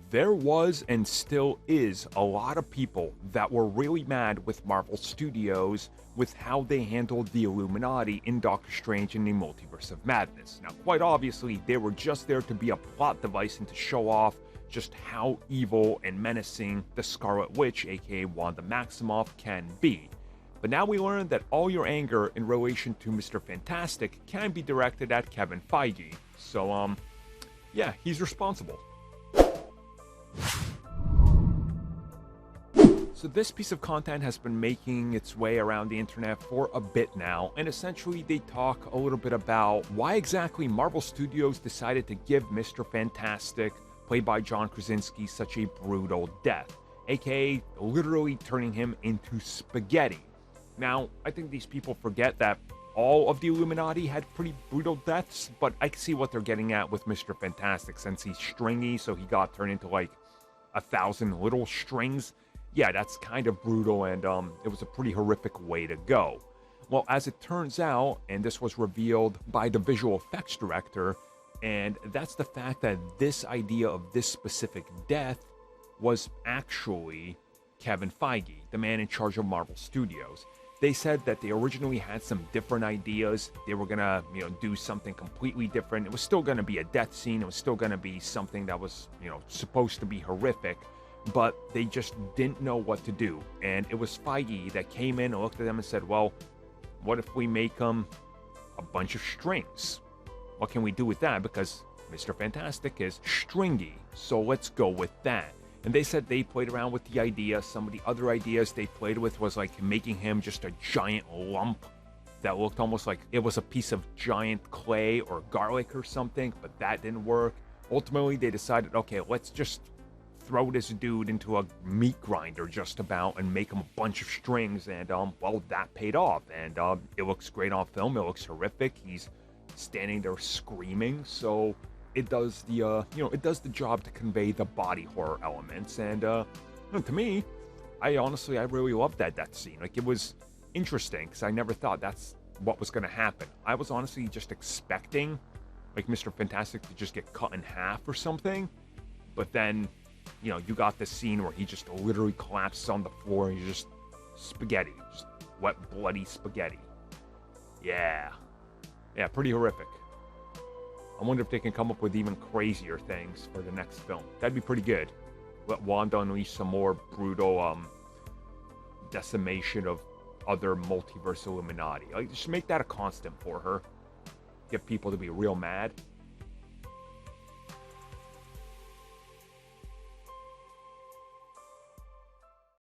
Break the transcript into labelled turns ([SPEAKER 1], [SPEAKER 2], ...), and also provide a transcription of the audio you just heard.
[SPEAKER 1] There was and still is a lot of people that were really mad with Marvel Studios with how they handled the Illuminati in Doctor Strange and the Multiverse of Madness. Now, quite obviously, they were just there to be a plot device and to show off just how evil and menacing the Scarlet Witch, aka Wanda Maximoff, can be. But now we learn that all your anger in relation to Mr. Fantastic can be directed at Kevin Feige. So, yeah, he's responsible. So this piece of content has been making its way around the internet for a bit now, and essentially they talk a little bit about why exactly Marvel Studios decided to give Mr. Fantastic, played by John Krasinski, such a brutal death, aka literally turning him into spaghetti. Now, I think these people forget that all of the Illuminati had pretty brutal deaths, but I can see what they're getting at with Mr. Fantastic, since he's stringy, so he got turned into like 1,000 little strings. Yeah, that's kind of brutal, and it was a pretty horrific way to go. Well, as it turns out, and this was revealed by the visual effects director, and that's the fact that this idea of this specific death was actually Kevin Feige, the man in charge of Marvel Studios. They said that they originally had some different ideas. They were gonna, do something completely different. It was still gonna be a death scene. It was still gonna be something that was, supposed to be horrific, but they just didn't know what to do. And it was Feige that came in and looked at them and said, well, what if we make them a bunch of strings? What can we do with that? Because Mr. Fantastic is stringy, so let's go with that. And they said they played around with the idea. Some of the other ideas they played with was like making him just a giant lump that looked almost like it was a piece of giant clay or garlic or something, but that didn't work. Ultimately, they decided, okay, let's just throw this dude into a meat grinder just about and make him a bunch of strings, and well, that paid off, and it looks great on film. It looks horrific. He's standing there screaming, so it does the it does the job to convey the body horror elements. And to me, I really loved that scene. Like, it was interesting because I never thought that's what was going to happen. I was honestly just expecting like Mr. Fantastic to just get cut in half or something, but then you got this scene where he just literally collapses on the floor and he's just spaghetti, just wet bloody spaghetti. Yeah, pretty horrific. I wonder if they can come up with even crazier things for the next film. That'd be pretty good. Let Wanda unleash some more brutal decimation of other multiverse Illuminati. Like, just make that a constant for her. Get people to be real mad.